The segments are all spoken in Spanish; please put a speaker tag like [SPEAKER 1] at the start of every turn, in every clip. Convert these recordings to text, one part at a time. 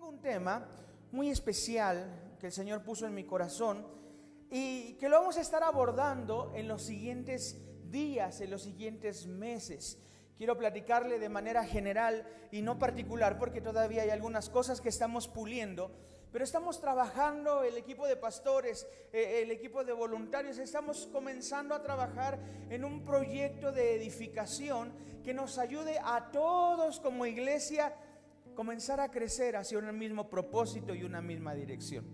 [SPEAKER 1] tengo un tema muy especial que el Señor puso en mi corazón y que lo vamos a estar abordando en los siguientes días, en los siguientes meses. Quiero platicarle de manera general y no particular, porque todavía hay algunas cosas que estamos puliendo, pero estamos trabajando, el equipo de pastores, el equipo de voluntarios, estamos comenzando a trabajar en un proyecto de edificación que nos ayude a todos como iglesia comenzar a crecer hacia un mismo propósito y una misma dirección.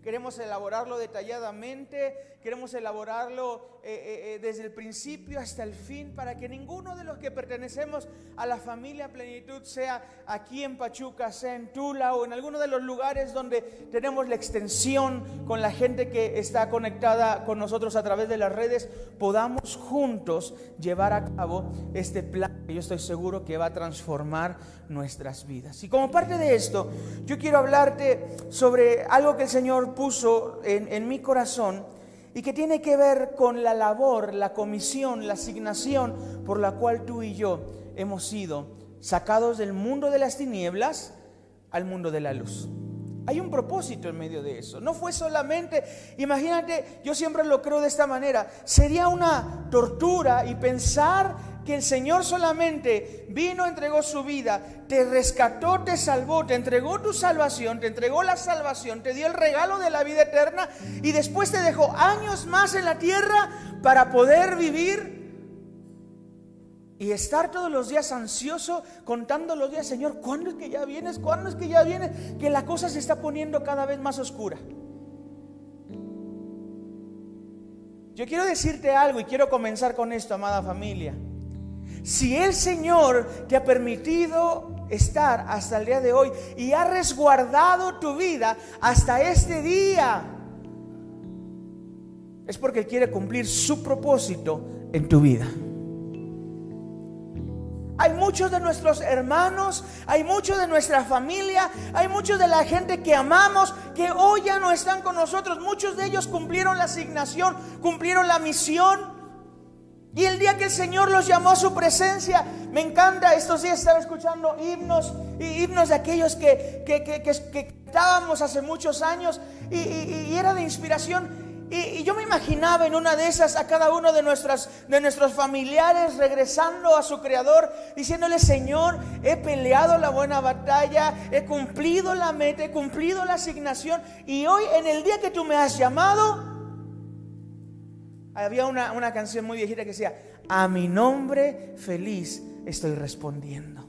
[SPEAKER 1] Queremos elaborarlo detalladamente, queremos elaborarlo desde el principio hasta el fin, para que ninguno de los que pertenecemos a la familia Plenitud, sea aquí en Pachuca, sea en Tula o en alguno de los lugares donde tenemos la extensión con la gente que está conectada con nosotros a través de las redes, podamos juntos llevar a cabo este plan que yo estoy seguro que va a transformar nuestras vidas. Y como parte de esto, yo quiero hablarte sobre algo que el Señor puso en mi corazón y que tiene que ver con la labor, la comisión, la asignación por la cual tú y yo hemos sido sacados del mundo de las tinieblas al mundo de la luz. Hay un propósito en medio de eso. No fue solamente, imagínate, yo siempre lo creo de esta manera, sería una tortura y pensar que el Señor solamente vino, entregó su vida, te rescató, te salvó, te entregó tu salvación, te entregó la salvación, te dio el regalo de la vida eterna y después te dejó años más en la tierra para poder vivir y estar todos los días ansioso, contando los días, Señor, ¿cuándo es que ya vienes? ¿Cuándo es que ya vienes? Que la cosa se está poniendo cada vez más oscura. Yo quiero decirte algo y quiero comenzar con esto, amada familia. Si el Señor te ha permitido estar hasta el día de hoy y ha resguardado tu vida hasta este día, es porque Él quiere cumplir su propósito en tu vida. Hay muchos de nuestros hermanos, hay muchos de nuestra familia, hay muchos de la gente que amamos que hoy ya no están con nosotros. Muchos de ellos cumplieron la asignación, cumplieron la misión. Y el día que el Señor los llamó a su presencia, me encanta, estos días estaba escuchando himnos de aquellos que estábamos hace muchos años y era de inspiración. Y yo me imaginaba en una de esas a cada uno de nuestros familiares regresando a su Creador, diciéndole: Señor, he peleado la buena batalla, he cumplido la meta, he cumplido la asignación, y hoy, en el día que tú me has llamado, había una canción muy viejita que decía: a mi nombre feliz estoy respondiendo.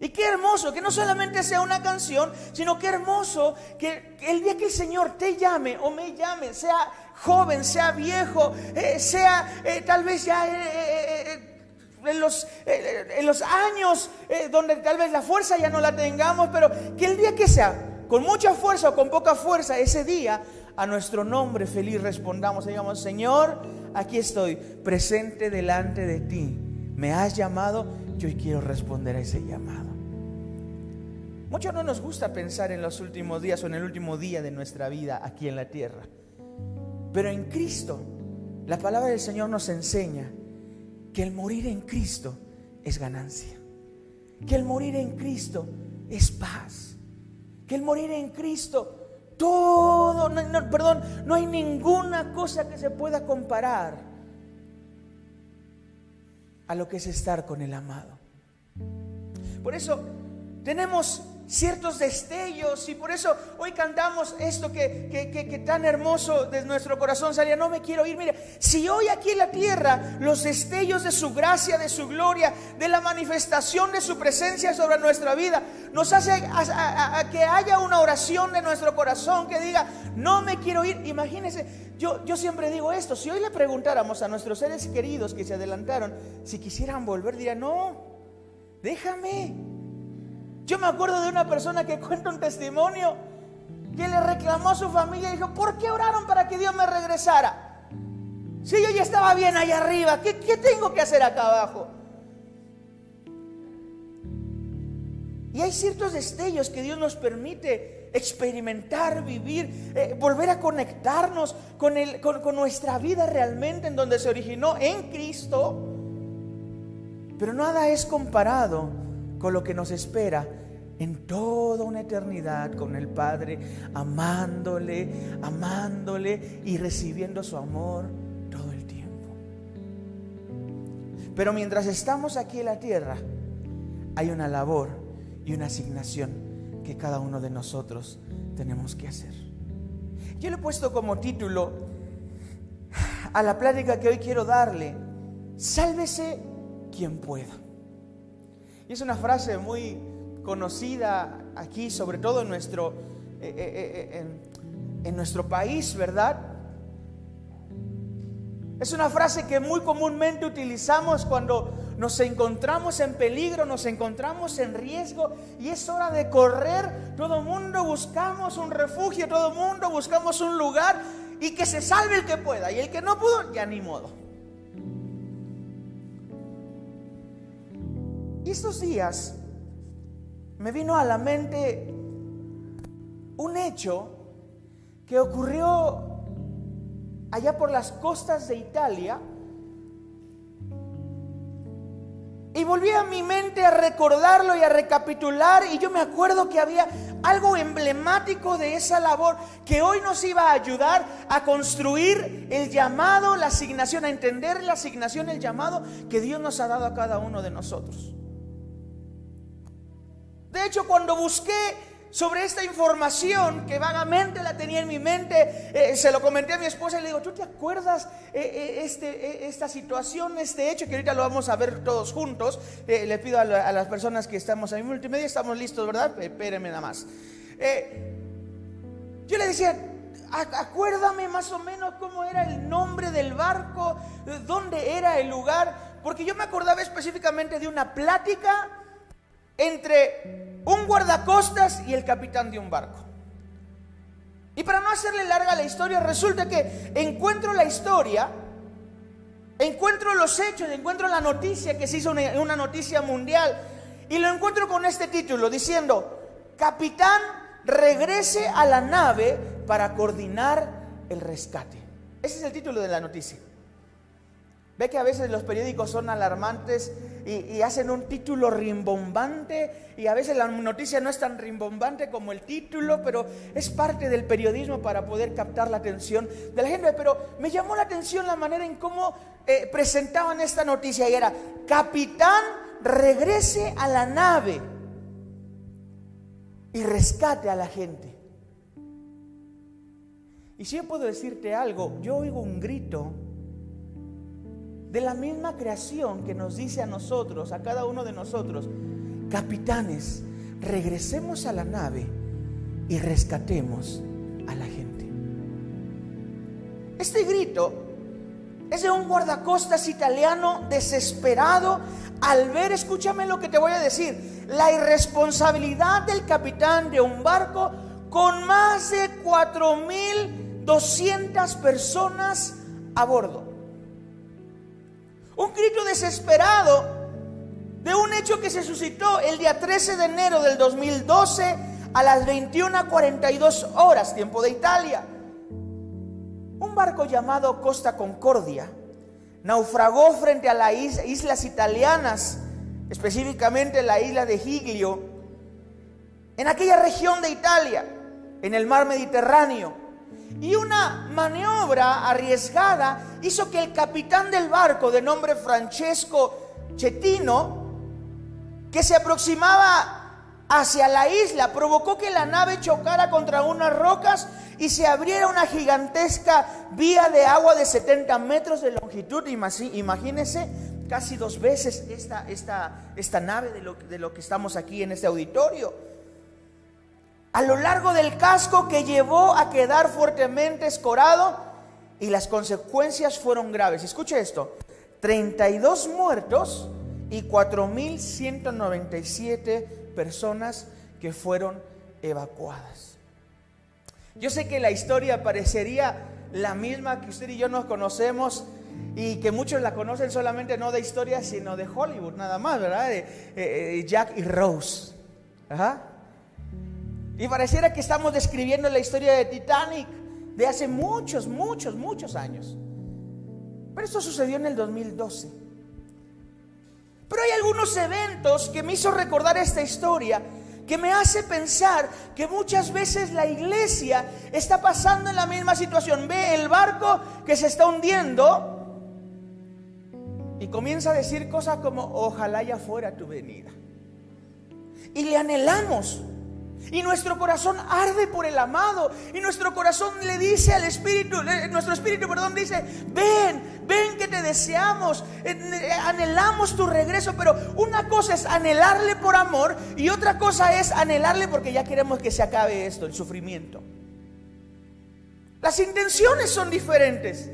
[SPEAKER 1] Y qué hermoso que no solamente sea una canción, sino qué hermoso que el día que el Señor te llame o me llame, sea joven, sea viejo, sea tal vez ya en los años donde tal vez la fuerza ya no la tengamos, pero que el día que sea con mucha fuerza o con poca fuerza, ese día a nuestro nombre feliz respondamos, digamos: Señor, aquí estoy presente delante de ti, me has llamado, yo quiero responder a ese llamado. Mucho no nos gusta pensar en los últimos días o en el último día de nuestra vida aquí en la tierra, pero en Cristo la palabra del Señor nos enseña que el morir en Cristo es ganancia, que el morir en Cristo es paz, que el morir en Cristo no hay ninguna cosa que se pueda comparar a lo que es estar con el amado. Por eso tenemos ciertos destellos y por eso hoy cantamos esto que tan hermoso de nuestro corazón salía: no me quiero ir. Mire, si hoy aquí en la tierra los destellos de su gracia, de su gloria, de la manifestación de su presencia sobre nuestra vida nos hace a que haya una oración de nuestro corazón que diga: no me quiero ir. Imagínense, yo siempre digo esto: si hoy le preguntáramos a nuestros seres queridos que se adelantaron si quisieran volver, dirían: no, déjame. Yo me acuerdo de una persona que cuenta un testimonio que le reclamó a su familia y dijo: ¿por qué oraron para que Dios me regresara? Si yo ya estaba bien allá arriba, ¿qué tengo que hacer acá abajo? Y hay ciertos destellos que Dios nos permite experimentar, vivir, volver a conectarnos con nuestra vida realmente en donde se originó en Cristo. Pero nada es comparado con lo que nos espera en toda una eternidad con el Padre, amándole y recibiendo su amor todo el tiempo. Pero mientras estamos aquí en la tierra, hay una labor y una asignación que cada uno de nosotros tenemos que hacer. Yo le he puesto como título a la plática que hoy quiero darle: sálvese quien pueda. Y es una frase muy conocida aquí, sobre todo en nuestro país, ¿verdad? Es una frase que muy comúnmente utilizamos cuando nos encontramos en peligro, nos encontramos en riesgo y es hora de correr. Todo el mundo buscamos un refugio, todo el mundo buscamos un lugar, y que se salve el que pueda, y el que no pudo, ya ni modo. Y estos días me vino a la mente un hecho que ocurrió allá por las costas de Italia, y volví a mi mente a recordarlo y a recapitular, y yo me acuerdo que había algo emblemático de esa labor que hoy nos iba a ayudar a construir el llamado, la asignación, a entender la asignación, el llamado que Dios nos ha dado a cada uno de nosotros. De hecho, cuando busqué sobre esta información, que vagamente la tenía en mi mente, se lo comenté a mi esposa y le digo: ¿tú te acuerdas esta situación, este hecho, que ahorita lo vamos a ver todos juntos? Le pido a las personas que estamos en multimedia, estamos listos, ¿verdad? Espérenme nada más. Yo le decía: acuérdame más o menos cómo era el nombre del barco, dónde era el lugar, porque yo me acordaba específicamente de una plática entre un guardacostas y el capitán de un barco. Y para no hacerle larga la historia, resulta que encuentro la historia, encuentro los hechos, encuentro la noticia que se hizo una noticia mundial, y lo encuentro con este título diciendo: capitán, regrese a la nave para coordinar el rescate. Ese es el título de la noticia. Ve que a veces los periódicos son alarmantes y hacen un título rimbombante, y a veces la noticia no es tan rimbombante como el título, pero es parte del periodismo para poder captar la atención de la gente. Pero me llamó la atención la manera en cómo presentaban esta noticia, y era: capitán, regrese a la nave y rescate a la gente. Y si yo puedo decirte algo, yo oigo un grito de la misma creación que nos dice a nosotros, a cada uno de nosotros: capitanes, regresemos a la nave y rescatemos a la gente. Este grito es de un guardacostas italiano desesperado al ver, escúchame lo que te voy a decir, la irresponsabilidad del capitán de un barco con más de 4,200 personas a bordo. Un grito desesperado de un hecho que se suscitó el día 13 de enero del 2012 a las 21:42 horas, tiempo de Italia. Un barco llamado Costa Concordia naufragó frente a las islas italianas, específicamente la isla de Giglio, en aquella región de Italia, en el mar Mediterráneo. Y una maniobra arriesgada hizo que el capitán del barco, de nombre Francesco Cettino, que se aproximaba hacia la isla, provocó que la nave chocara contra unas rocas y se abriera una gigantesca vía de agua de 70 metros de longitud. Imagínense, casi 2 veces esta nave de lo que estamos aquí en este auditorio. A lo largo del casco, que llevó a quedar fuertemente escorado, y las consecuencias fueron graves. Escuche esto: 32 muertos y 4,197 personas que fueron evacuadas. Yo sé que la historia parecería la misma que usted y yo nos conocemos, y que muchos la conocen solamente no de historia, sino de Hollywood nada más, ¿verdad? De Jack y Rose. Ajá. Y pareciera que estamos describiendo la historia de Titanic de hace muchos años. Pero esto sucedió en el 2012. Pero hay algunos eventos que me hizo recordar esta historia, que me hace pensar que muchas veces la iglesia está pasando en la misma situación. Ve el barco que se está hundiendo y comienza a decir cosas como: ojalá ya fuera tu venida. Y le anhelamos. Y nuestro corazón arde por el amado. Y nuestro corazón le dice al Espíritu, nuestro Espíritu, dice: ven que te deseamos, anhelamos tu regreso. Pero una cosa es anhelarle por amor y otra cosa es anhelarle porque ya queremos que se acabe esto, el sufrimiento. Las intenciones son diferentes.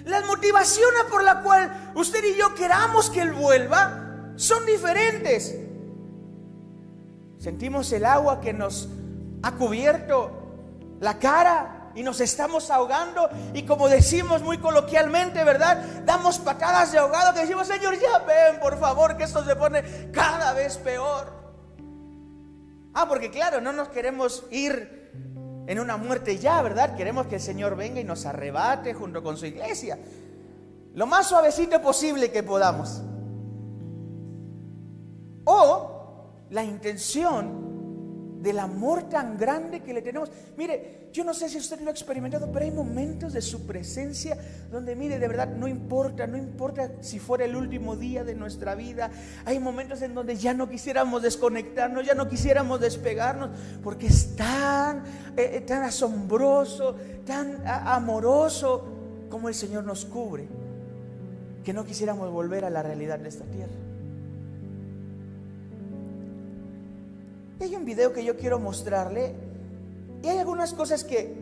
[SPEAKER 1] Las motivaciones por la cual usted y yo queramos que Él vuelva son diferentes. Sentimos el agua que nos ha cubierto la cara y nos estamos ahogando, y como decimos muy coloquialmente, ¿verdad? Damos patadas de ahogado, que decimos: Señor, ya ven, por favor, que esto se pone cada vez peor. Porque claro, no nos queremos ir en una muerte ya, ¿verdad? Queremos que el Señor venga y nos arrebate junto con su iglesia, lo más suavecito posible que podamos. O la intención del amor tan grande que le tenemos. Mire, yo no sé si usted lo ha experimentado, pero hay momentos de su presencia donde, mire, de verdad, no importa si fuera el último día de nuestra vida. Hay momentos en donde ya no quisiéramos desconectarnos, ya no quisiéramos despegarnos, porque es tan asombroso, tan amoroso como el Señor nos cubre, que no quisiéramos volver a la realidad de esta tierra. Hay un video que yo quiero mostrarle, y hay algunas cosas que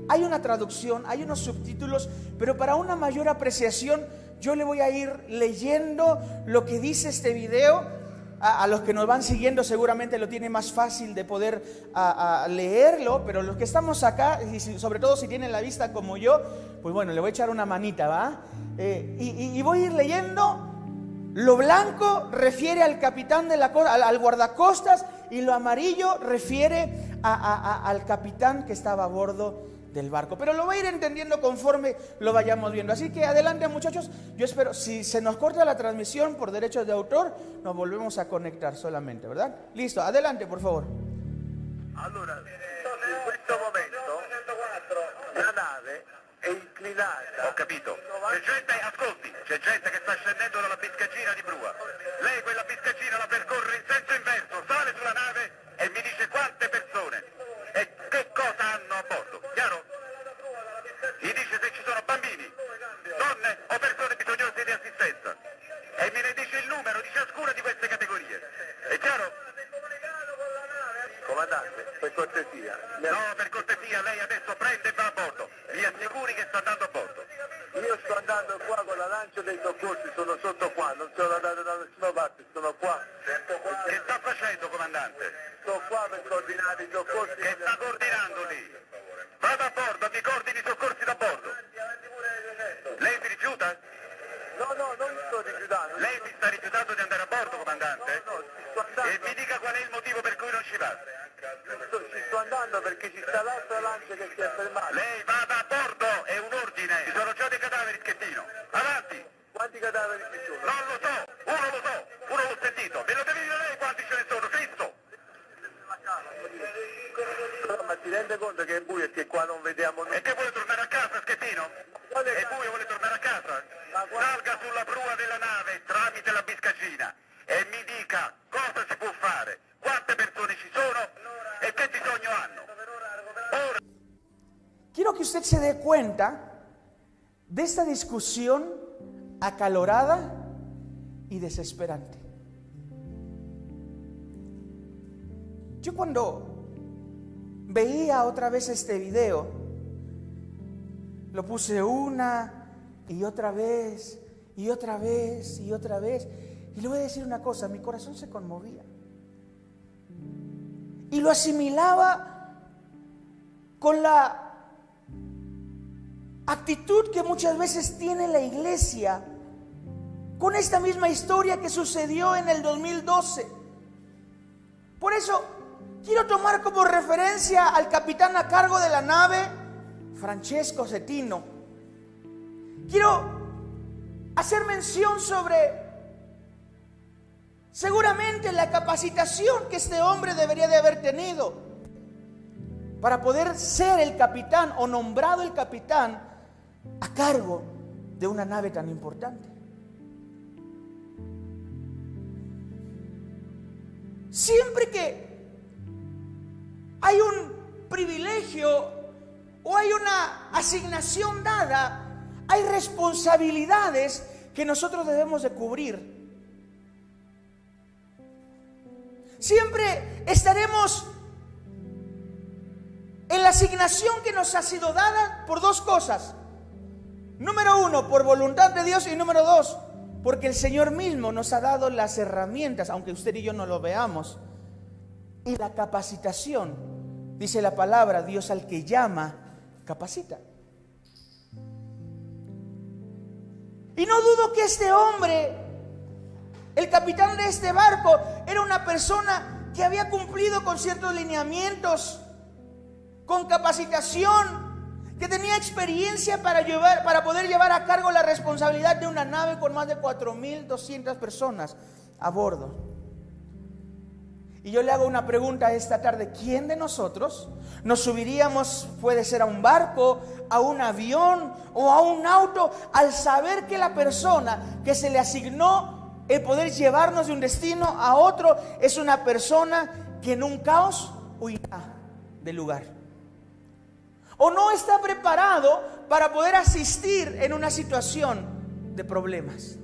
[SPEAKER 1] hay una traducción, hay unos subtítulos, pero para una mayor apreciación yo le voy a ir leyendo lo que dice este video. A los que nos van siguiendo seguramente lo tiene más fácil de poder leerlo, pero los que estamos acá, y sobre todo si tienen la vista como yo, pues bueno, le voy a echar una manita, ¿va? Y voy a ir leyendo. Lo blanco refiere al capitán de al guardacostas, y lo amarillo refiere al capitán que estaba a bordo del barco. Pero lo voy a ir entendiendo conforme lo vayamos viendo. Así que adelante, muchachos. Yo espero, si se nos corta la transmisión por derechos de autor, nos volvemos a conectar solamente, ¿verdad? Listo, adelante, por favor.
[SPEAKER 2] Allora, in questo momento la nave è inclinata.
[SPEAKER 3] Ho capito. C'è gente, ascolti, c'è gente che sta scendendo dalla biscaggina di prua. Lei quella biscaggina la percorre in senso inverso, sale sulla nave e mi dice quante persone e che cosa hanno a bordo, chiaro? Mi dice se ci sono bambini, donne o persone bisognose di assistenza e me ne dice il numero di ciascuna di queste categorie. È chiaro?
[SPEAKER 2] Comandante, per cortesia.
[SPEAKER 3] No, per cortesia, lei adesso prende e va a bordo. Mi assicuri che sta andando a bordo.
[SPEAKER 2] Io sto andando qua con la lancia dei soccorsi, sono sotto qua, non sono andato da nessuna parte, sono qua.
[SPEAKER 3] Che sta facendo, comandante?
[SPEAKER 2] Sto qua per coordinare i soccorsi.
[SPEAKER 3] Che sta coordinando lì? Vada a bordo, mi coordini i soccorsi da bordo. Lei si rifiuta?
[SPEAKER 2] No, non mi sto rifiutando.
[SPEAKER 3] Lei si sta rifiutando di andare a bordo, comandante?
[SPEAKER 2] No, ci sto andando.
[SPEAKER 3] E mi dica qual è il motivo per cui non ci va.
[SPEAKER 2] Ci sto andando perché ci sta l'altra lancia che si è fermata.
[SPEAKER 3] Lei vada a bordo, è un ordine. Ci sono già dei cadaveri, Schettino. Avanti.
[SPEAKER 2] Quanti cadaveri ci sono?
[SPEAKER 3] Non lo so, uno l'ho sentito. Me lo deve dire lei quanti ce ne sono, Cristo.
[SPEAKER 2] Ma ti rende conto che è buio e che qua non vediamo nulla?
[SPEAKER 3] E che vuole tornare a casa, Schettino? È buio, vuole tornare a casa? Salga sulla prua della nave tramite la biscaggina e mi dica cosa si può fare, quante persone ci sono e che bisogno hanno. Ora.
[SPEAKER 1] Quiero que usted se dé cuenta de esta discusión acalorada y desesperante. Yo cuando veía otra vez este video, lo puse una y otra vez, y otra vez, y otra vez, y le voy a decir una cosa, mi corazón se conmovía. Y lo asimilaba con la actitud que muchas veces tiene la iglesia con esta misma historia que sucedió en el 2012. Por eso quiero tomar como referencia al capitán a cargo de la nave, Francesco Schettino. Quiero hacer mención sobre Seguramente la capacitación que este hombre debería de haber tenido para poder ser el capitán o nombrado el capitán a cargo de una nave tan importante. Siempre que hay un privilegio o hay una asignación dada, hay responsabilidades que nosotros debemos de cubrir. Siempre estaremos en la asignación que nos ha sido dada por dos cosas. Número uno, por voluntad de Dios, y número dos, porque el Señor mismo nos ha dado las herramientas, aunque usted y yo no lo veamos. Y la capacitación, dice la palabra, Dios al que llama, capacita. Y no dudo que este hombre, el capitán de este barco, era una persona que había cumplido con ciertos lineamientos, con capacitación, que tenía experiencia para poder llevar a cargo la responsabilidad de una nave con más de 4,200 personas a bordo. Y yo le hago una pregunta esta tarde: ¿quién de nosotros nos subiríamos, puede ser a un barco, a un avión o a un auto, al saber que la persona que se le asignó el poder llevarnos de un destino a otro es una persona que en un caos huirá del lugar? O no está preparado para poder asistir en una situación de problemas.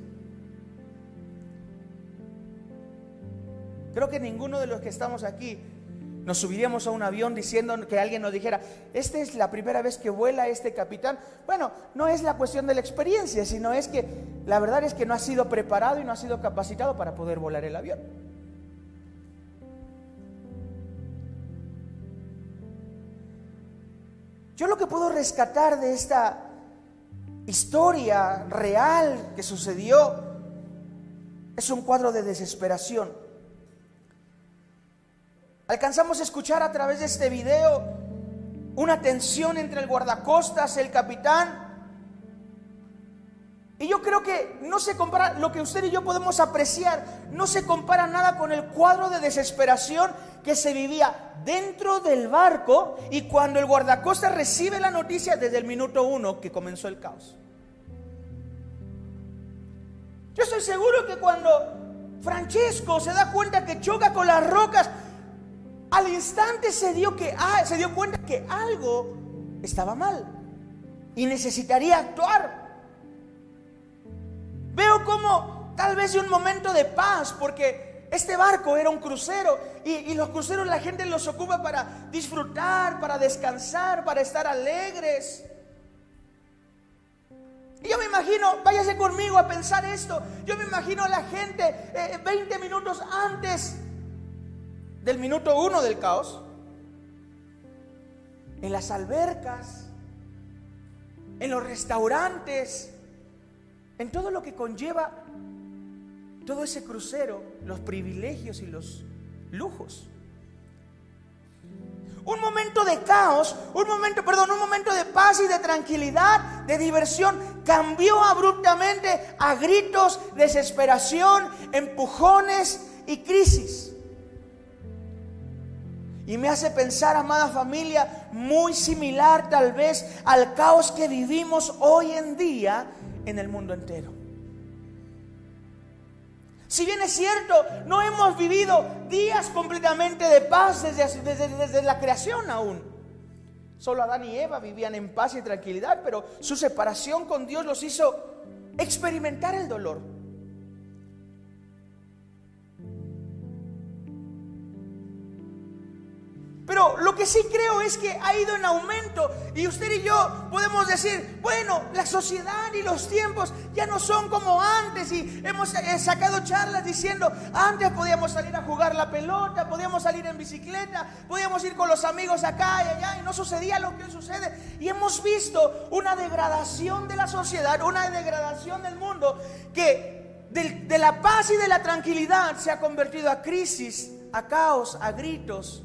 [SPEAKER 1] Creo que ninguno de los que estamos aquí nos subiríamos a un avión diciendo que alguien nos dijera: esta es la primera vez que vuela este capitán. Bueno, no es la cuestión de la experiencia, sino es que la verdad es que no ha sido preparado y no ha sido capacitado para poder volar el avión. Yo lo que puedo rescatar de esta historia real que sucedió es un cuadro de desesperación. Alcanzamos a escuchar a través de este video una tensión entre el guardacostas, el capitán. Y yo creo que no se compara, lo que usted y yo podemos apreciar, no se compara nada con el cuadro de desesperación que se vivía dentro del barco y cuando el guardacostas recibe la noticia desde el minuto 1 que comenzó el caos. Yo estoy seguro que cuando Francesco se da cuenta que choca con las rocas, al instante se dio cuenta que algo estaba mal y necesitaría actuar. Veo como tal vez de un momento de paz, porque este barco era un crucero y los cruceros la gente los ocupa para disfrutar, para descansar, para estar alegres. Y yo me imagino, váyase conmigo a pensar esto, yo me imagino a la gente 20 minutos antes del minuto 1 del caos, en las albercas, en los restaurantes, en todo lo que conlleva todo ese crucero, los privilegios y los lujos. Un momento de caos, un momento de paz y de tranquilidad, de diversión, cambió abruptamente a gritos, desesperación, empujones y crisis. Y me hace pensar, amada familia, muy similar tal vez al caos que vivimos hoy en día en el mundo entero. Si bien es cierto, no hemos vivido días completamente de paz desde la creación aún. Solo Adán y Eva vivían en paz y tranquilidad, pero su separación con Dios los hizo experimentar el dolor. Pero lo que sí creo es que ha ido en aumento y usted y yo podemos decir, bueno, la sociedad y los tiempos ya no son como antes, y hemos sacado charlas diciendo, antes podíamos salir a jugar la pelota, podíamos salir en bicicleta, podíamos ir con los amigos acá y allá, y no sucedía lo que hoy sucede. Y hemos visto una degradación de la sociedad, una degradación del mundo, que de la paz y de la tranquilidad se ha convertido a crisis, a caos, a gritos,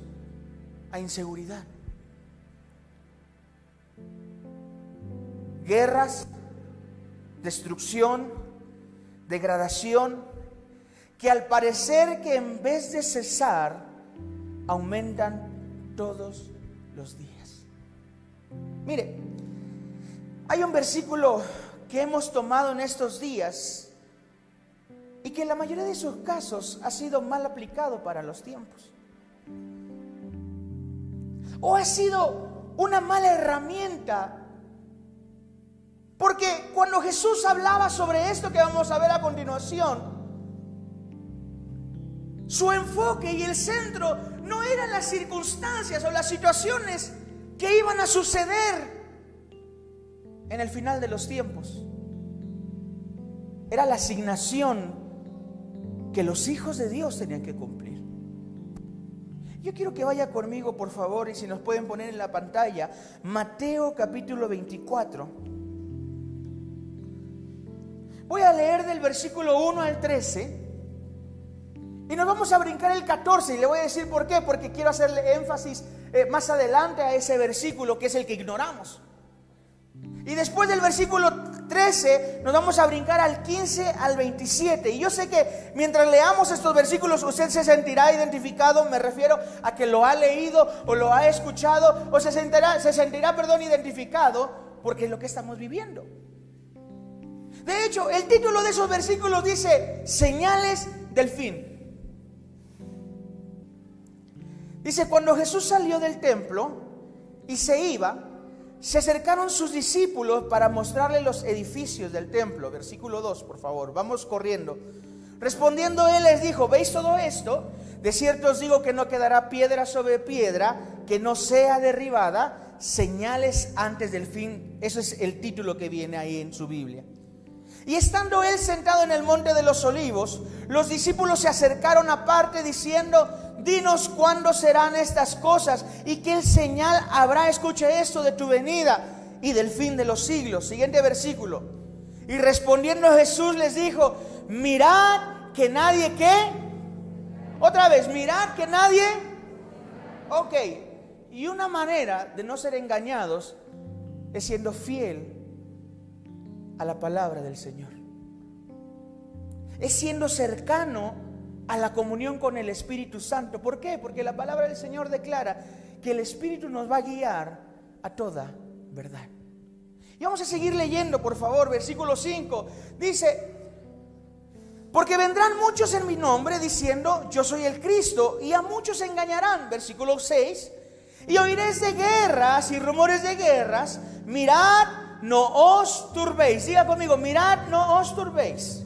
[SPEAKER 1] a inseguridad. Guerras, destrucción, degradación, que al parecer que en vez de cesar, aumentan todos los días. Mire, hay un versículo que hemos tomado en estos días y que en la mayoría de sus casos ha sido mal aplicado para los tiempos. O ha sido una mala herramienta. Porque cuando Jesús hablaba sobre esto que vamos a ver a continuación, su enfoque y el centro no eran las circunstancias o las situaciones que iban a suceder en el final de los tiempos. Era la asignación que los hijos de Dios tenían que cumplir. Yo quiero que vaya conmigo, por favor, y si nos pueden poner en la pantalla, Mateo capítulo 24. Voy a leer del versículo 1 al 13 y nos vamos a brincar el 14 y le voy a decir por qué, porque quiero hacerle énfasis más adelante a ese versículo que es el que ignoramos. Y después del versículo 13 nos vamos a brincar al 15 al 27. Y yo sé que mientras leamos estos versículos usted se sentirá identificado. Me refiero a que lo ha leído o lo ha escuchado o se sentirá identificado porque es lo que estamos viviendo. De hecho, el título de esos versículos dice señales del fin. Dice, cuando Jesús salió del templo y se iba, se acercaron sus discípulos para mostrarle los edificios del templo. Versículo 2, por favor, vamos corriendo. Respondiendo él les dijo, ¿veis todo esto? De cierto os digo que no quedará piedra sobre piedra que no sea derribada. Señales antes del fin. Eso es el título que viene ahí en su Biblia. Y estando él sentado en el monte de los olivos, los discípulos se acercaron aparte diciendo, dinos cuándo serán estas cosas y qué señal habrá, escucha esto, de tu venida y del fin de los siglos. Siguiente versículo. Y respondiendo Jesús les dijo, mirad que nadie, ¿qué? Otra vez, mirad que nadie. Ok, y una manera de no ser engañados es siendo fiel a la palabra del Señor. Es siendo cercano a la comunión con el Espíritu Santo. ¿Por qué? Porque la palabra del Señor declara que el Espíritu nos va a guiar a toda verdad. Y vamos a seguir leyendo, por favor, versículo 5. Dice, porque vendrán muchos en mi nombre diciendo, yo soy el Cristo, y a muchos se engañarán. Versículo 6. Y oiréis de guerras y rumores de guerras. Mirad, no os turbéis. Diga conmigo, mirad, no os turbéis.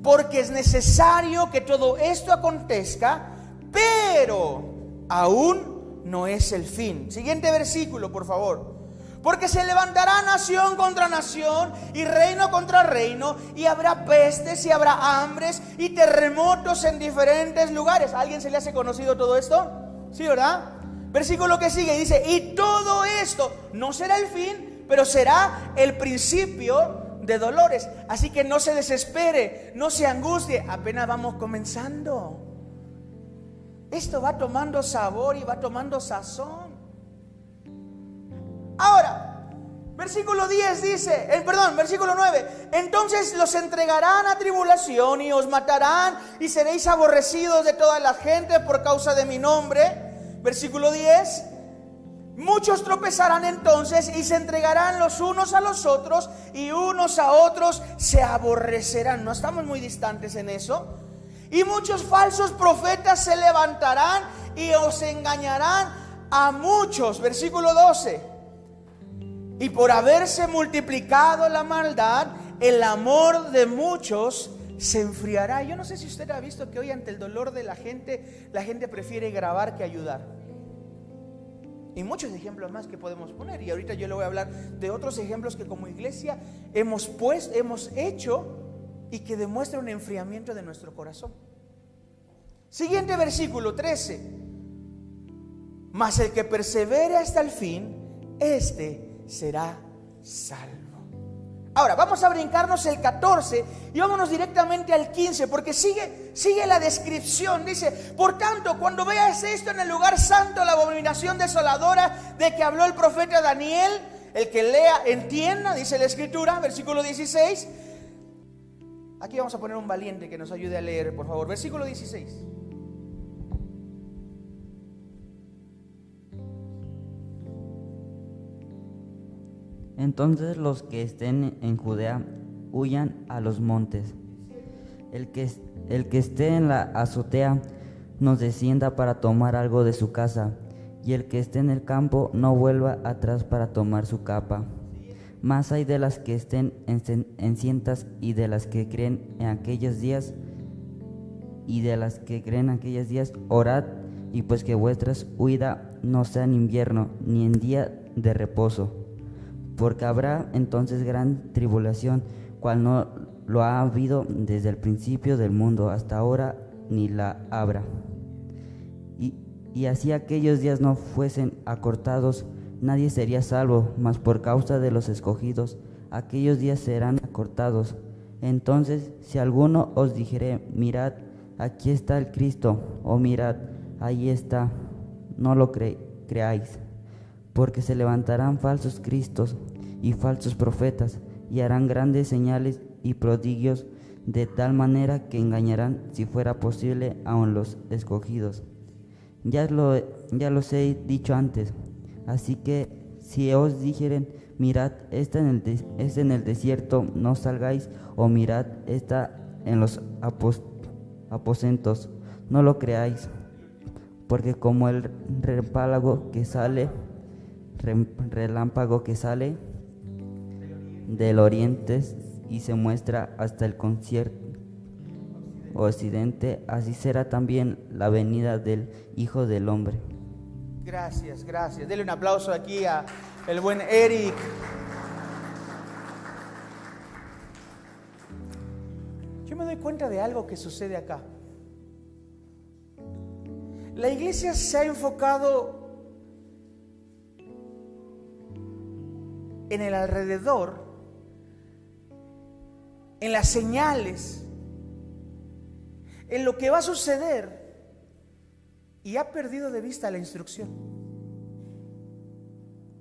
[SPEAKER 1] Porque es necesario que todo esto acontezca, pero aún no es el fin. Siguiente versículo, por favor. Porque se levantará nación contra nación y reino contra reino, y habrá pestes y habrá hambres y terremotos en diferentes lugares. ¿A alguien se le hace conocido todo esto? Sí, ¿verdad? Versículo que sigue dice, y todo esto no será el fin, pero será el principio de dolores. Así que no se desespere, no se angustie, apenas vamos comenzando. Esto va tomando sabor y va tomando sazón. Ahora, versículo 10 dice, versículo 9, entonces los entregarán a tribulación y os matarán y seréis aborrecidos de toda la gente por causa de mi nombre. Versículo 10, muchos tropezarán entonces y se entregarán los unos a los otros y unos a otros se aborrecerán. No estamos muy distantes en eso. Y muchos falsos profetas se levantarán y os engañarán a muchos. Versículo 12. Y por haberse multiplicado la maldad, el amor de muchos se enfriará. Yo no sé si usted ha visto que hoy ante el dolor de la gente prefiere grabar que ayudar. Y muchos ejemplos más que podemos poner. Y ahorita yo le voy a hablar de otros ejemplos que como iglesia hemos hecho y que demuestran un enfriamiento de nuestro corazón. Siguiente versículo 13. Mas el que persevere hasta el fin, este será salvo. Ahora vamos a brincarnos el 14 y vámonos directamente al 15, porque sigue la descripción. Dice, por tanto, cuando veas esto en el lugar santo, la abominación desoladora de que habló el profeta Daniel, el que lea entienda, dice la escritura, versículo 16. Aquí vamos a poner un valiente que nos ayude a leer, por favor. Versículo 16.
[SPEAKER 4] Entonces los que estén en Judea huyan a los montes. El que esté en la azotea no descienda para tomar algo de su casa, y el que esté en el campo no vuelva atrás para tomar su capa. Mas hay de las que estén encintas y de las que creen en aquellos días, orad, y pues que vuestras huida no sea en invierno, ni en día de reposo. Porque habrá entonces gran tribulación, cual no lo ha habido desde el principio del mundo hasta ahora, ni la habrá. Y así aquellos días no fuesen acortados, nadie sería salvo, mas por causa de los escogidos, aquellos días serán acortados. Entonces, si alguno os dijere, mirad, aquí está el Cristo, o mirad, ahí está, no lo creáis, porque se levantarán falsos cristos y falsos profetas, y harán grandes señales y prodigios, de tal manera que engañarán, si fuera posible, aun los escogidos. Ya los he dicho antes. Así que si os dijeren, mirad, está en el desierto, no salgáis, o mirad, está en los aposentos, no lo creáis, porque como el relámpago que sale del oriente y se muestra hasta el occidente, así será también la venida del Hijo del Hombre.
[SPEAKER 1] Gracias. Dele un aplauso aquí a el buen Eric. Yo me doy cuenta de algo que sucede acá. La iglesia se ha enfocado en el alrededor, en las señales, en lo que va a suceder, y ha perdido de vista la instrucción.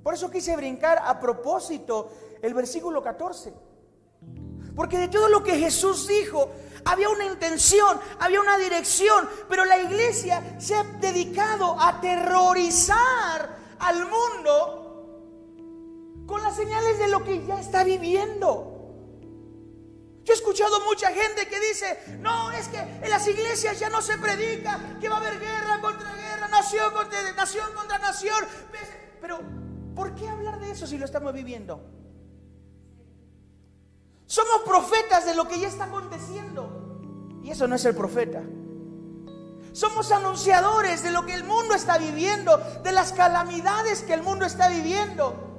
[SPEAKER 1] Por eso quise brincar a propósito el versículo 14, porque de todo lo que Jesús dijo había una intención, había una dirección, pero la iglesia se ha dedicado a aterrorizar al mundo con las señales de lo que ya está viviendo. Yo he escuchado mucha gente que dice, no, es que en las iglesias ya no se predica, que va a haber guerra contra guerra, nación contra nación. Pero, ¿por qué hablar de eso si lo estamos viviendo? Somos profetas de lo que ya está aconteciendo, y eso no es ser profeta. Somos anunciadores de lo que el mundo está viviendo, de las calamidades que el mundo está viviendo.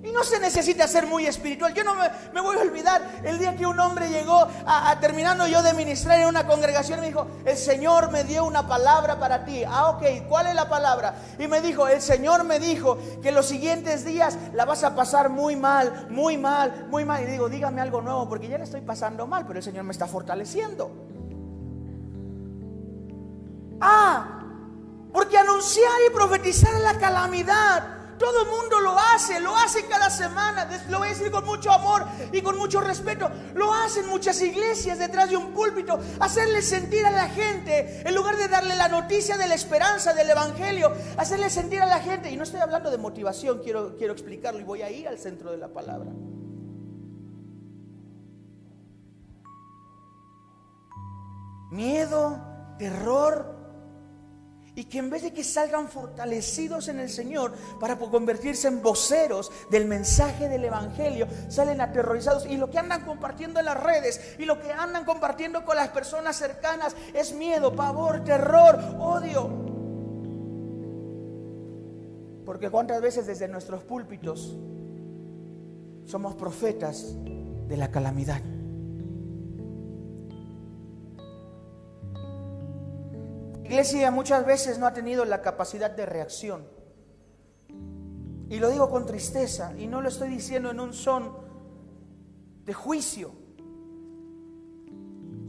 [SPEAKER 1] Y no se necesita ser muy espiritual. Yo no me voy a olvidar el día que un hombre llegó terminando yo de ministrar en una congregación, y me dijo, el Señor me dio una palabra para ti. Ok, ¿cuál es la palabra? Y me dijo, el Señor me dijo que los siguientes días la vas a pasar muy mal. Y digo, dígame algo nuevo, porque ya la estoy pasando mal, pero el Señor me está fortaleciendo. Porque anunciar y profetizar la calamidad, todo el mundo lo hace cada semana. Lo voy a decir con mucho amor y con mucho respeto. Lo hacen muchas iglesias detrás de un púlpito, hacerle sentir a la gente, en lugar de darle la noticia de la esperanza del evangelio, hacerle sentir a la gente. Y no estoy hablando de motivación, quiero explicarlo, y voy a ir al centro de la palabra. Miedo, terror, y que en vez de que salgan fortalecidos en el Señor para convertirse en voceros del mensaje del evangelio, salen aterrorizados, y lo que andan compartiendo en las redes y lo que andan compartiendo con las personas cercanas es miedo, pavor, terror, odio. Porque cuántas veces desde nuestros púlpitos somos profetas de la calamidad. La iglesia muchas veces no ha tenido la capacidad de reacción, y lo digo con tristeza, y no lo estoy diciendo en un son de juicio.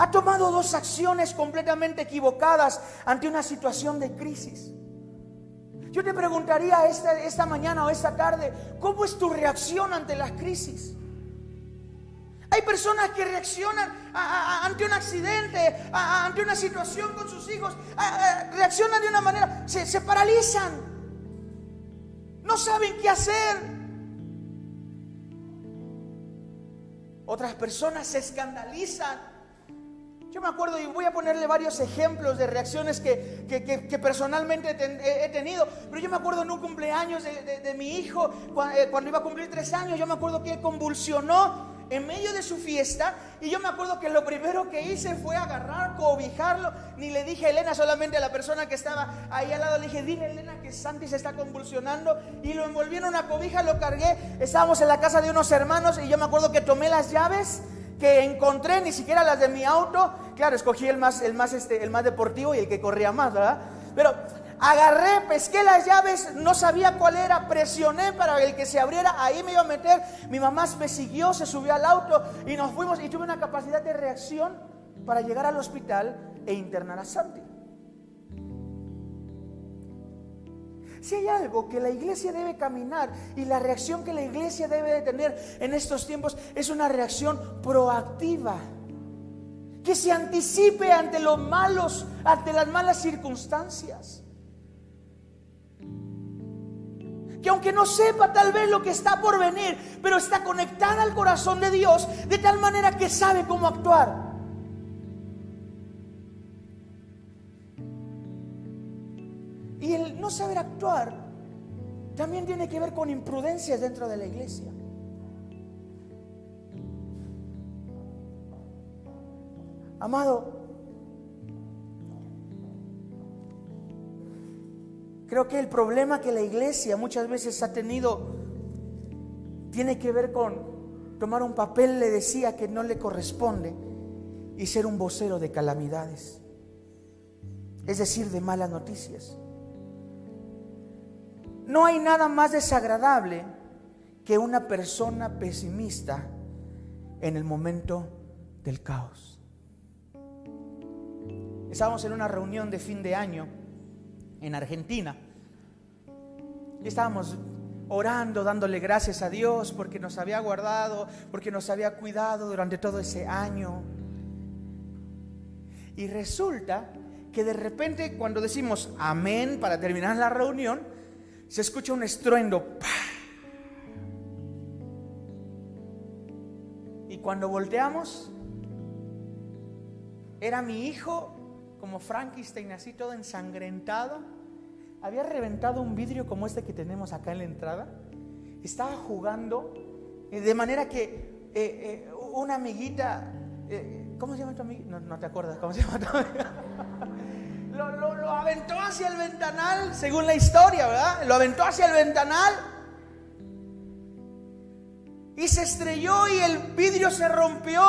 [SPEAKER 1] Ha tomado dos acciones completamente equivocadas ante una situación de crisis. Yo te preguntaría esta mañana o esta tarde, ¿cómo es tu reacción ante la crisis? Hay personas que reaccionan ante un accidente, ante una situación con sus hijos, reaccionan de una manera, se paralizan, no saben qué hacer. Otras personas se escandalizan. Yo me acuerdo, y voy a ponerle varios ejemplos de reacciones que personalmente he tenido, pero yo me acuerdo en un cumpleaños de mi hijo, cuando iba a cumplir 3 años, yo me acuerdo que él convulsionó en medio de su fiesta, y yo me acuerdo que lo primero que hice fue agarrar, cobijarlo. Ni le dije a Elena, solamente a la persona que estaba ahí al lado le dije: dile, Elena, que Santi se está convulsionando, y lo envolví en una cobija, lo cargué. Estábamos en la casa de unos hermanos, y yo me acuerdo que tomé las llaves que encontré, ni siquiera las de mi auto. Claro, escogí el más deportivo y el que corría más, ¿verdad? Pero agarré, pesqué las llaves, no sabía cuál era, presioné para el que se abriera, ahí me iba a meter. Mi mamá me siguió, se subió al auto y nos fuimos, y tuve una capacidad de reacción para llegar al hospital e internar a Santi. Si hay algo que la iglesia debe caminar, y la reacción que la iglesia debe de tener en estos tiempos, es una reacción proactiva, que se anticipe ante los malos, ante las malas circunstancias. Que aunque no sepa tal vez lo que está por venir, pero está conectada al corazón de Dios, de tal manera que sabe cómo actuar. Y el no saber actuar también tiene que ver con imprudencias dentro de la iglesia. Amado, creo que el problema que la iglesia muchas veces ha tenido tiene que ver con tomar un papel, le decía, que no le corresponde, y ser un vocero de calamidades, es decir, de malas noticias. No hay nada más desagradable que una persona pesimista en el momento del caos. Estábamos en una reunión de fin de año en Argentina y estábamos orando, dándole gracias a Dios porque nos había guardado, porque nos había cuidado durante todo ese año. Y resulta que de repente, cuando decimos amén para terminar la reunión, se escucha un estruendo. Y cuando volteamos, era mi hijo, como Frankenstein, así todo ensangrentado. Había reventado un vidrio como este que tenemos acá en la entrada. Estaba jugando, de manera que una amiguita, ¿cómo se llama tu amiga? No te acuerdas cómo se llama tu amiga. Lo aventó hacia el ventanal, según la historia, ¿verdad? Lo aventó hacia el ventanal y se estrelló, y el vidrio se rompió.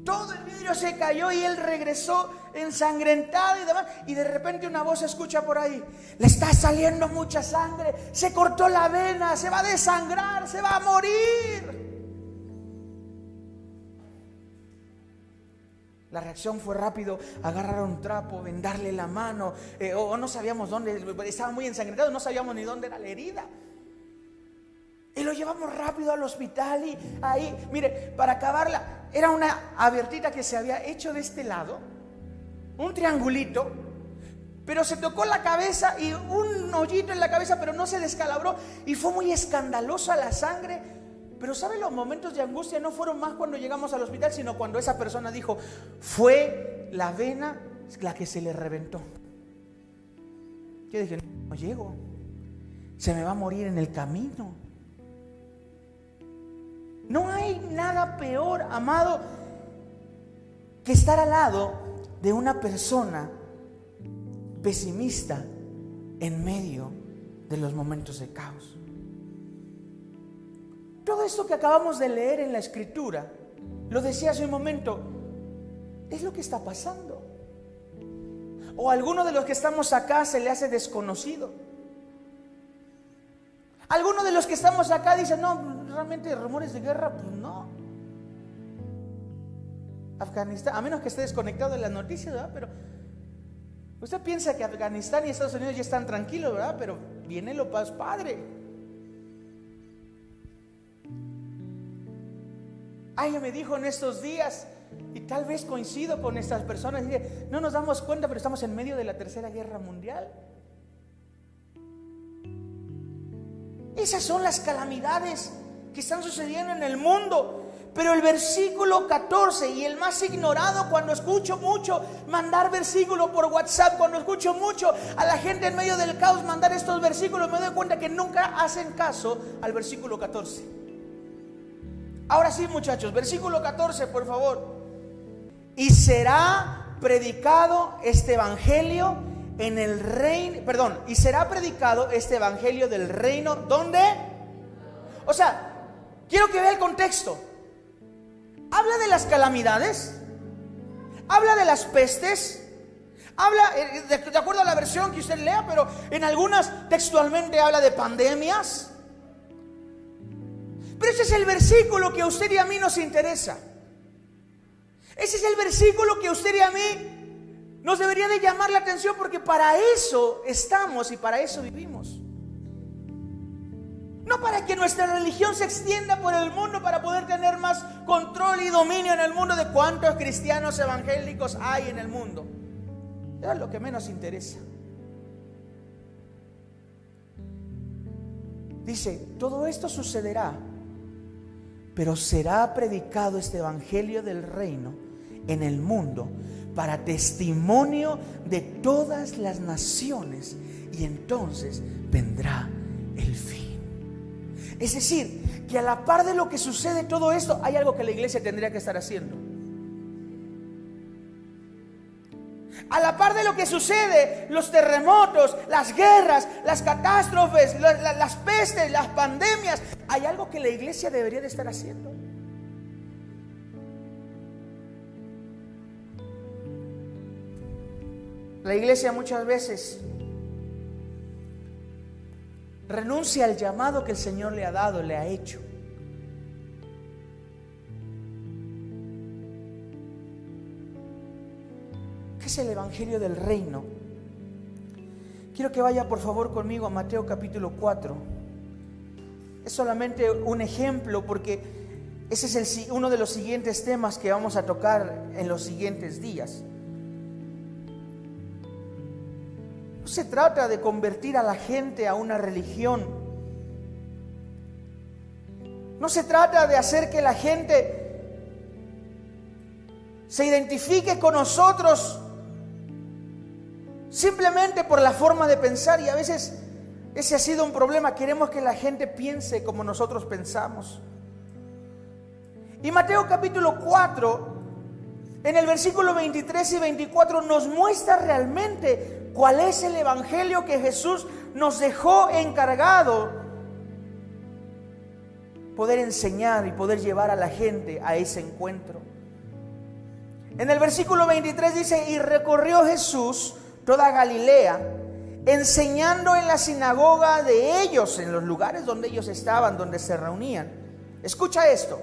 [SPEAKER 1] Todo el vidrio se cayó y él regresó ensangrentado y demás. Y de repente una voz se escucha por ahí: le está saliendo mucha sangre, se cortó la vena, se va a desangrar, se va a morir. La reacción fue rápido: agarrar un trapo, vendarle la mano, o no sabíamos dónde, estaba muy ensangrentado, no sabíamos ni dónde era la herida. Y lo llevamos rápido al hospital, y ahí, mire, para acabarla, era una abiertita que se había hecho de este lado, un triangulito, pero se tocó la cabeza y un hoyito en la cabeza, pero no se descalabró, y fue muy escandalosa la sangre. Pero ¿sabe? Los momentos de angustia no fueron más cuando llegamos al hospital, sino cuando esa persona dijo: fue la vena la que se le reventó. Yo dije: no llego, se me va a morir en el camino. No hay nada peor, amado, que estar al lado de una persona pesimista en medio de los momentos de caos. Todo esto que acabamos de leer en la Escritura, lo decía hace un momento, es lo que está pasando. O a alguno de los que estamos acá se le hace desconocido. Algunos de los que estamos acá dicen: no, realmente rumores de guerra, pues no. Afganistán, a menos que esté desconectado de las noticias, ¿verdad? Pero usted piensa que Afganistán y Estados Unidos ya están tranquilos, ¿verdad? Pero viene lo padre. Alguien me dijo en estos días, y tal vez coincido con estas personas, dice, no nos damos cuenta, pero estamos en medio de la Tercera Guerra Mundial. Esas son las calamidades que están sucediendo en el mundo. Pero el versículo 14, y el más ignorado, cuando escucho mucho mandar versículos por WhatsApp, cuando escucho mucho a la gente en medio del caos mandar estos versículos, me doy cuenta que nunca hacen caso al versículo 14. Ahora sí, muchachos, versículo 14, por favor. Y será predicado este evangelio en el reino, y será predicado este evangelio del reino, ¿dónde? O sea, quiero que vea el contexto. Habla de las calamidades, habla de las pestes, habla, de acuerdo a la versión que usted lea, pero en algunas textualmente habla de pandemias. Pero ese es el versículo que a usted y a mí nos interesa. Ese es el versículo que a usted y a mí nos debería de llamar la atención, porque para eso estamos y para eso vivimos. No para que nuestra religión se extienda por el mundo para poder tener más control y dominio en el mundo de cuántos cristianos evangélicos hay en el mundo. Eso es lo que menos interesa. Dice, todo esto sucederá, pero será predicado este evangelio del reino en el mundo para testimonio de todas las naciones, y entonces vendrá el fin. Es decir, que a la par de lo que sucede todo esto, hay algo que la iglesia tendría que estar haciendo. A la par de lo que sucede, los terremotos, las guerras, las catástrofes, las pestes, las pandemias, hay algo que la iglesia debería de estar haciendo. La iglesia muchas veces renuncia al llamado que el Señor le ha dado, le ha hecho. ¿Qué es el evangelio del reino? Quiero que vaya por favor conmigo a Mateo capítulo 4. Es solamente un ejemplo, porque ese es uno de los siguientes temas que vamos a tocar en los siguientes días. No se trata de convertir a la gente a una religión. No se trata de hacer que la gente se identifique con nosotros simplemente por la forma de pensar, y a veces ese ha sido un problema. Queremos que la gente piense como nosotros pensamos. Y Mateo capítulo 4, en el versículo 23 y 24, nos muestra realmente cuál es el evangelio que Jesús nos dejó encargado poder enseñar y poder llevar a la gente a ese encuentro. En el versículo 23 dice: y recorrió Jesús toda Galilea, enseñando en la sinagoga de ellos, en los lugares donde ellos estaban, donde se reunían. Escucha esto: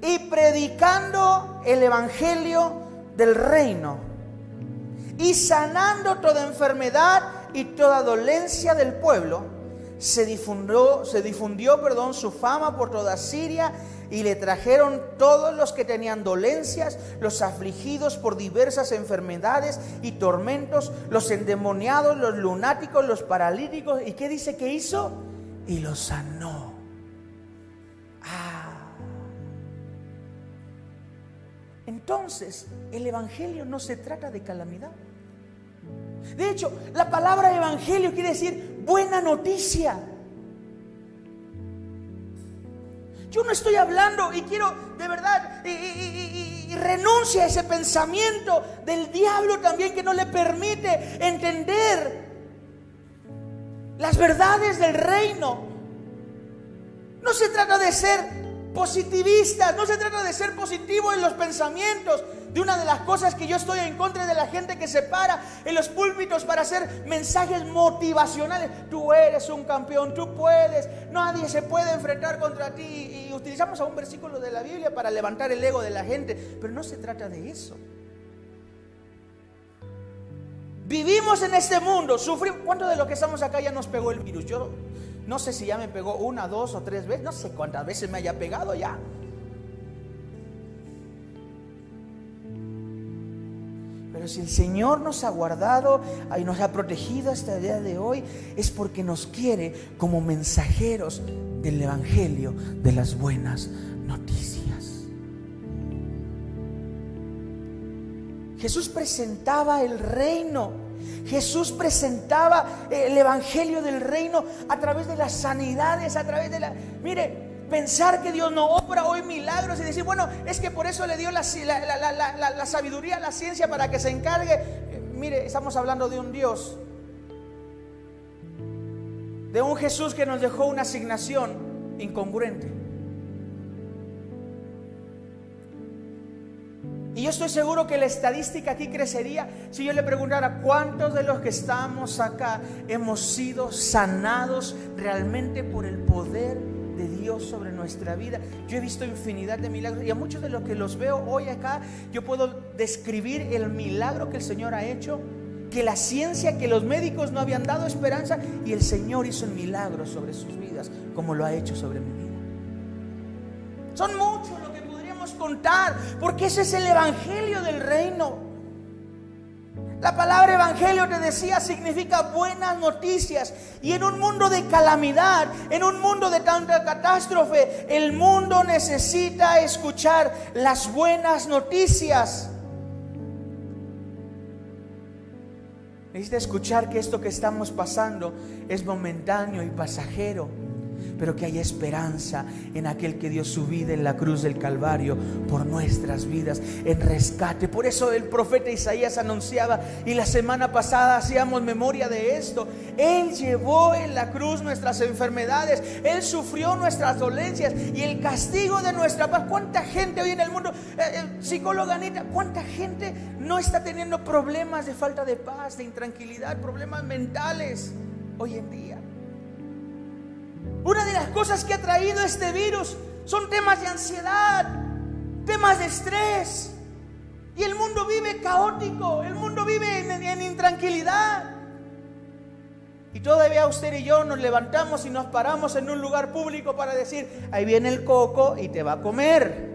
[SPEAKER 1] y predicando el evangelio del reino, y sanando toda enfermedad y toda dolencia del pueblo. Se difundió su fama por toda Siria, y le trajeron todos los que tenían dolencias, los afligidos por diversas enfermedades y tormentos, los endemoniados, los lunáticos, los paralíticos. ¿Y qué dice que hizo? Y los sanó. Entonces, el evangelio no se trata de calamidad. De hecho, la palabra evangelio quiere decir buena noticia. Yo no estoy hablando, y quiero de verdad, y renuncia a ese pensamiento del diablo también, que no le permite entender las verdades del reino. No se trata de ser positivistas, no se trata de ser positivo en los pensamientos. De una de las cosas que yo estoy en contra de la gente que se para en los púlpitos para hacer mensajes motivacionales. Tú eres un campeón, tú puedes, nadie se puede enfrentar contra ti. Y utilizamos a un versículo de la Biblia para levantar el ego de la gente, pero no se trata de eso. Vivimos en este mundo, sufrimos. ¿Cuántos de los que estamos acá ya nos pegó el virus? Yo no sé si ya me pegó 1, 2 o 3 veces, no sé cuántas veces me haya pegado ya. Pero si el Señor nos ha guardado y nos ha protegido hasta el día de hoy, es porque nos quiere como mensajeros del Evangelio, de las buenas noticias. Jesús presentaba el reino. Jesús presentaba el Evangelio del reino a través de las sanidades, a través de la... Mire, pensar que Dios no obra hoy milagros y decir, bueno, es que por eso le dio la sabiduría, la ciencia para que se encargue. Mire, estamos hablando de un Dios, de un Jesús que nos dejó una asignación incongruente. Y yo estoy seguro que la estadística aquí crecería si yo le preguntara cuántos de los que estamos acá hemos sido sanados realmente por el poder de Dios sobre nuestra vida. Yo he visto infinidad de milagros y a muchos de los que los veo hoy acá, yo puedo describir el milagro que el Señor ha hecho, que la ciencia, que los médicos no habían dado esperanza, y el Señor hizo el milagro sobre sus vidas, como lo ha hecho sobre mi vida. Son muchos lo que podríamos contar, porque ese es el Evangelio del reino. La palabra evangelio, te decía, significa buenas noticias. Y en un mundo de calamidad, en un mundo de tanta catástrofe, el mundo necesita escuchar las buenas noticias. Necesita escuchar que esto que estamos pasando es momentáneo y pasajero, pero que hay esperanza en aquel que dio su vida en la cruz del Calvario por nuestras vidas, en rescate. Por eso el profeta Isaías anunciaba, y la semana pasada hacíamos memoria de esto: Él llevó en la cruz nuestras enfermedades, Él sufrió nuestras dolencias y el castigo de nuestra paz. ¿Cuánta gente hoy en el mundo, psicóloga Anita, cuánta gente no está teniendo problemas de falta de paz, de intranquilidad, problemas mentales hoy en día? Una de las cosas que ha traído este virus son temas de ansiedad, temas de estrés. Y el mundo vive caótico, el mundo vive en intranquilidad. Y todavía usted y yo nos levantamos y nos paramos en un lugar público para decir, ahí viene el coco y te va a comer.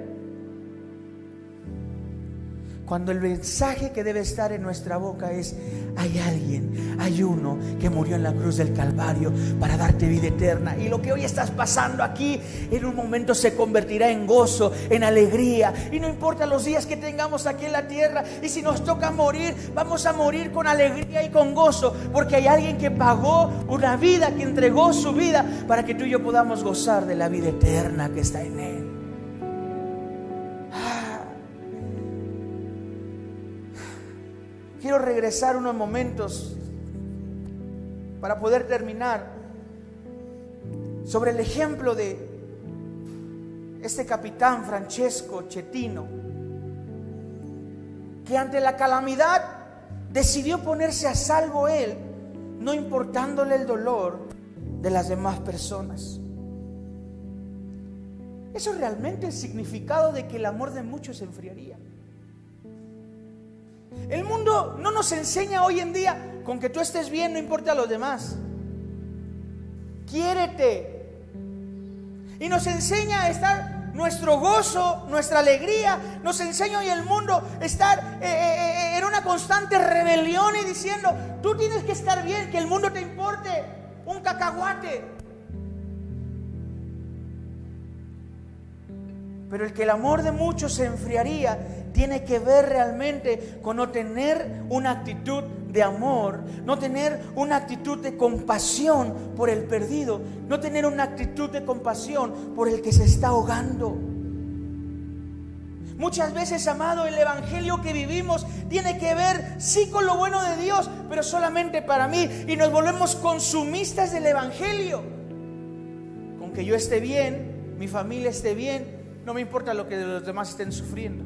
[SPEAKER 1] Cuando el mensaje que debe estar en nuestra boca es: hay alguien, hay uno que murió en la cruz del Calvario para darte vida eterna. Y lo que hoy estás pasando aquí, en un momento se convertirá en gozo, en alegría. Y no importa los días que tengamos aquí en la tierra. Y si nos toca morir, vamos a morir con alegría y con gozo, porque hay alguien que pagó una vida, que entregó su vida para que tú y yo podamos gozar de la vida eterna que está en Él. Quiero regresar unos momentos para poder terminar sobre el ejemplo de este capitán Francesco Cettino, que ante la calamidad decidió ponerse a salvo él, no importándole el dolor de las demás personas. Eso es realmente el significado de que el amor de muchos se enfriaría. El mundo no nos enseña hoy en día, con que tú estés bien no importa a los demás. Quiérete. Y nos enseña a estar nuestro gozo, nuestra alegría. Nos enseña hoy el mundo estar en una constante rebelión y diciendo: tú tienes que estar bien, que el mundo te importe un cacahuate. Pero el que el amor de muchos se enfriaría tiene que ver realmente con no tener una actitud de amor, no tener una actitud de compasión por el perdido, no tener una actitud de compasión por el que se está ahogando. Muchas veces, amado, el evangelio que vivimos tiene que ver sí con lo bueno de Dios, pero solamente para mí, y nos volvemos consumistas del evangelio. Con que yo esté bien, mi familia esté bien, no me importa lo que los demás estén sufriendo.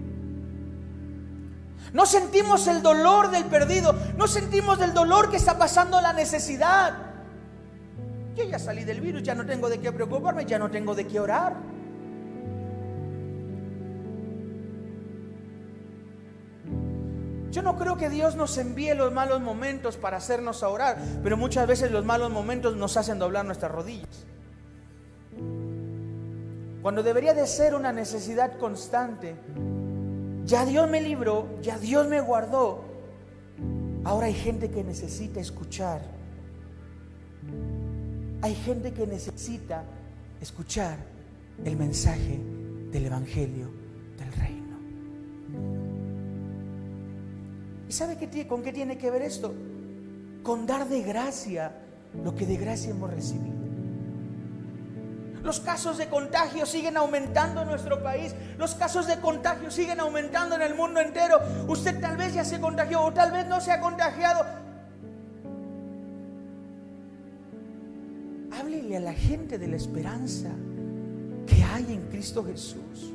[SPEAKER 1] No sentimos el dolor del perdido, no sentimos el dolor que está pasando la necesidad. Yo ya salí del virus, ya no tengo de qué preocuparme, ya no tengo de qué orar. Yo no creo que Dios nos envíe los malos momentos para hacernos orar, pero muchas veces los malos momentos nos hacen doblar nuestras rodillas. Cuando debería de ser una necesidad constante. Ya Dios me libró, ya Dios me guardó, Ahora hay gente que necesita escuchar. Hay gente que necesita escuchar el mensaje del Evangelio del Reino. ¿Y sabe con qué tiene que ver esto? Con dar de gracia lo que de gracia hemos recibido. Los casos de contagio siguen aumentando en nuestro país. Los casos de contagio siguen aumentando en el mundo entero. Usted tal vez ya se contagió o tal vez no se ha contagiado. Háblele a la gente de la esperanza que hay en Cristo Jesús.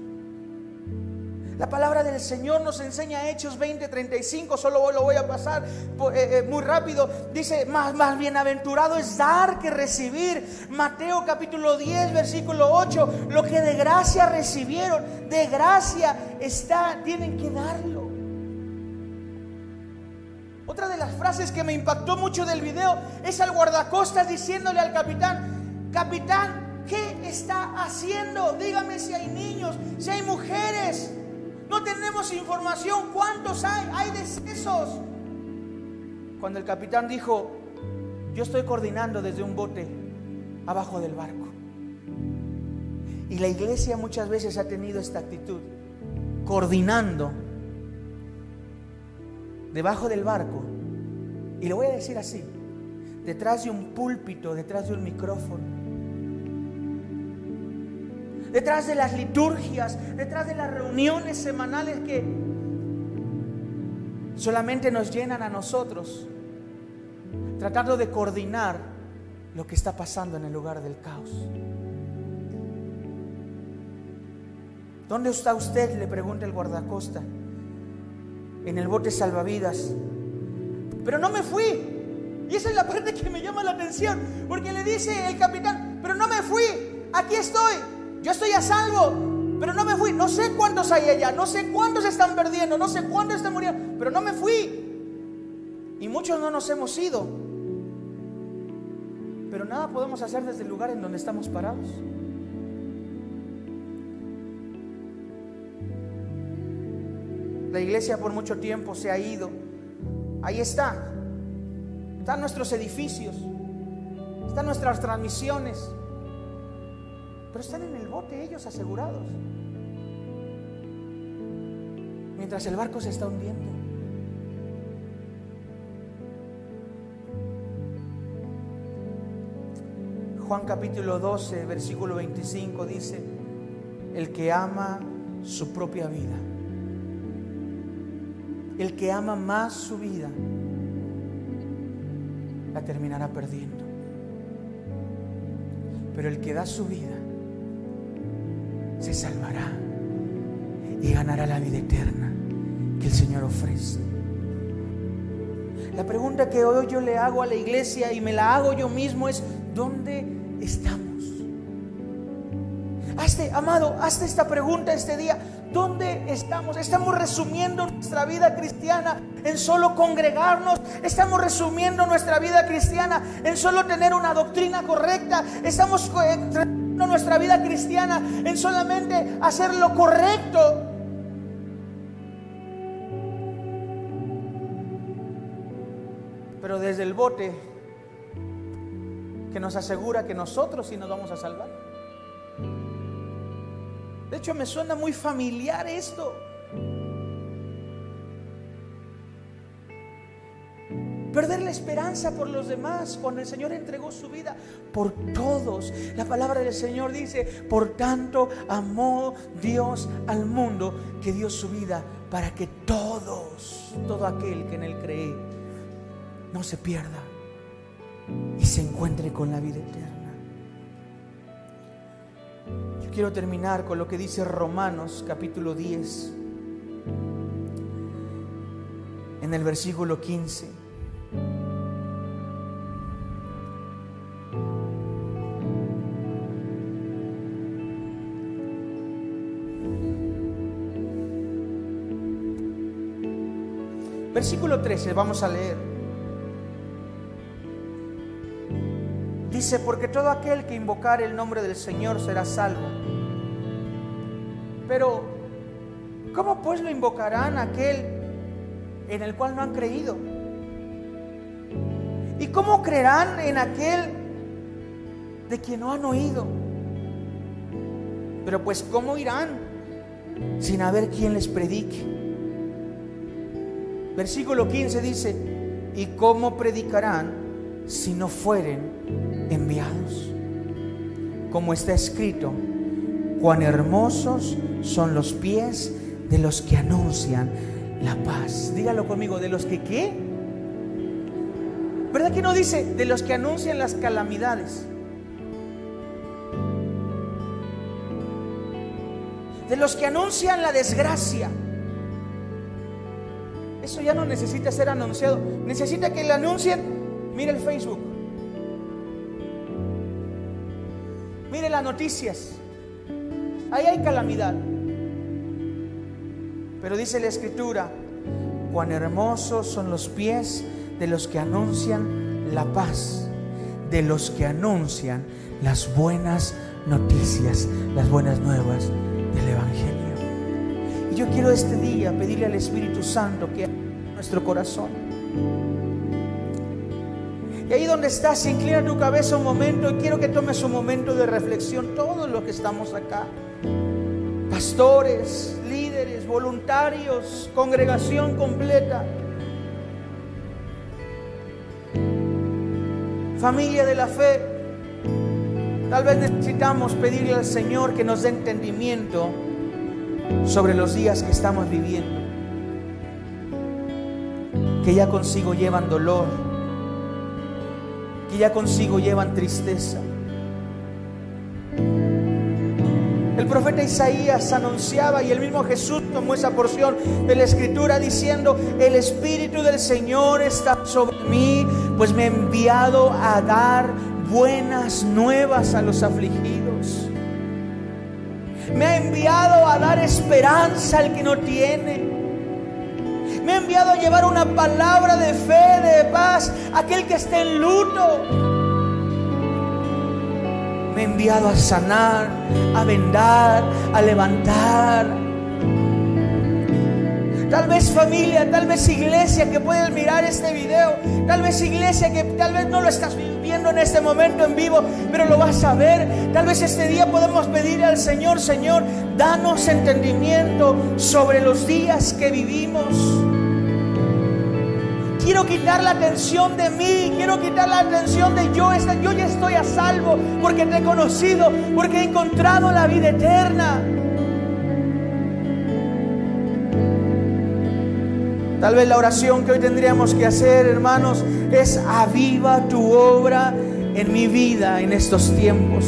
[SPEAKER 1] La palabra del Señor nos enseña Hechos 20:35, solo lo voy a pasar muy rápido. Dice, más bienaventurado es dar que recibir. Mateo capítulo 10, versículo 8, lo que de gracia recibieron, de gracia está, tienen que darlo. Otra de las frases que me impactó mucho del video es al guardacostas diciéndole al capitán: capitán, ¿qué está haciendo? Dígame si hay niños, si hay mujeres. No tenemos información. ¿Cuántos hay? Hay decesos. Cuando el capitán dijo: yo estoy coordinando desde un bote abajo del barco. Y la iglesia muchas veces ha tenido esta actitud, coordinando debajo del barco. Y lo voy a decir así: detrás de un púlpito, detrás de un micrófono, detrás de las liturgias, detrás de las reuniones semanales que solamente nos llenan a nosotros, tratando de coordinar lo que está pasando en el lugar del caos. ¿Dónde está usted?, le pregunta el guardacosta. En el bote salvavidas. Pero no me fui. Y esa es la parte que me llama la atención, porque le dice el capitán: pero no me fui, aquí estoy. Yo estoy a salvo, pero no me fui. No sé cuántos hay allá, no sé cuántos están perdiendo, no sé cuántos están muriendo, pero no me fui. Y muchos no nos hemos ido. Pero nada podemos hacer desde el lugar en donde estamos parados. La iglesia por mucho tiempo se ha ido. Ahí están nuestros edificios, están nuestras transmisiones, pero están en el bote ellos asegurados, mientras el barco se está hundiendo. Juan capítulo 12, versículo 25 dice: el que ama su propia vida, el que ama más su vida, la terminará perdiendo. Pero el que da su vida se salvará y ganará la vida eterna que el Señor ofrece. La pregunta que hoy yo le hago a la iglesia, y me la hago yo mismo, es: ¿dónde estamos? Hazte esta pregunta este día: ¿dónde estamos? ¿Estamos resumiendo nuestra vida cristiana en solo congregarnos? ¿Estamos resumiendo nuestra vida cristiana en solo tener una doctrina correcta? ¿Estamos resumiendo nuestra vida cristiana en solamente hacer lo correcto? Pero desde el bote que nos asegura que nosotros sí nos vamos a salvar. De hecho, me suena muy familiar esto. Perder la esperanza por los demás cuando el Señor entregó su vida por todos. La palabra del Señor dice: por tanto amó Dios al mundo, que dio su vida para que todo aquel que en Él cree, no se pierda y se encuentre con la vida eterna. Yo quiero terminar con lo que dice Romanos capítulo 10, en el versículo 15. Versículo 13, vamos a leer. Dice: porque todo aquel que invocare el nombre del Señor será salvo. Pero ¿cómo pues lo invocarán aquel en el cual no han creído? ¿Y cómo creerán en aquel de quien no han oído? Pero pues ¿cómo irán sin haber quien les predique? Versículo 15 dice: ¿y cómo predicarán si no fueren enviados? Como está escrito: cuán hermosos son los pies de los que anuncian la paz. Dígalo conmigo, ¿de los que qué? ¿Verdad que no dice de los que anuncian las calamidades? De los que anuncian la desgracia. Eso ya no necesita ser anunciado. Necesita que le anuncien. Mire el Facebook. Mire las noticias. Ahí hay calamidad. Pero dice la Escritura: cuán hermosos son los pies de los que anuncian la paz, de los que anuncian las buenas noticias, las buenas nuevas del Evangelio. Y yo quiero este día pedirle al Espíritu Santo que abra nuestro corazón. Y ahí donde estás, inclina tu cabeza un momento, y quiero que tomes un momento de reflexión. Todos los que estamos acá, pastores, líderes, voluntarios, congregación completa, familia de la fe, tal vez necesitamos pedirle al Señor que nos dé entendimiento sobre los días que estamos viviendo, que ya consigo llevan dolor, que ya consigo llevan tristeza. El profeta Isaías anunciaba, y el mismo Jesús tomó esa porción de la Escritura diciendo: el Espíritu del Señor está sobre mí, pues me ha enviado a dar buenas nuevas a los afligidos. Me ha enviado a dar esperanza al que no tiene. Me ha enviado a llevar una palabra de fe, de paz a aquel que esté en luto. Me ha enviado a sanar, a vendar, a levantar. Tal vez familia, tal vez iglesia que puedes mirar este video, tal vez iglesia que tal vez no lo estás viendo en este momento en vivo, pero lo vas a ver. Tal vez este día podemos pedirle al Señor: Señor, danos entendimiento sobre los días que vivimos. Quiero quitar la atención de mí, quiero quitar la atención de yo ya estoy a salvo porque te he conocido, porque he encontrado la vida eterna. Tal vez la oración que hoy tendríamos que hacer, hermanos, es: aviva tu obra en mi vida en estos tiempos.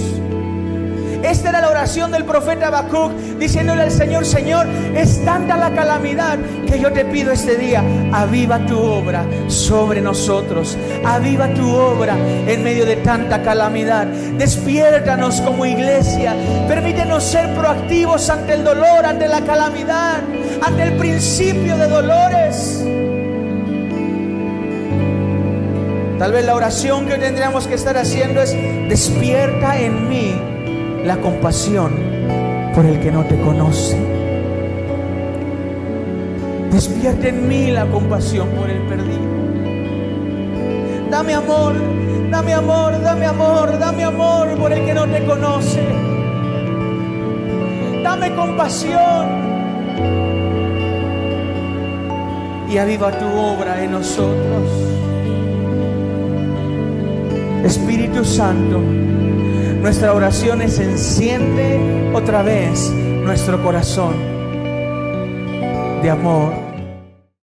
[SPEAKER 1] Esta era la oración del profeta Habacuc, diciéndole al Señor: Señor, es tanta la calamidad que yo te pido este día, aviva tu obra sobre nosotros, aviva tu obra en medio de tanta calamidad. Despiértanos como iglesia, permítenos ser proactivos ante el dolor, ante la calamidad, ante el principio de dolores. Tal vez la oración que hoy tendríamos que estar haciendo es: despierta en mí la compasión por el que no te conoce. Despierta en mí la compasión por el perdido. Dame amor, dame amor, dame amor, dame amor por el que no te conoce. Dame compasión y aviva tu obra en nosotros. Espíritu Santo, nuestra oración es: enciende otra vez nuestro corazón de amor,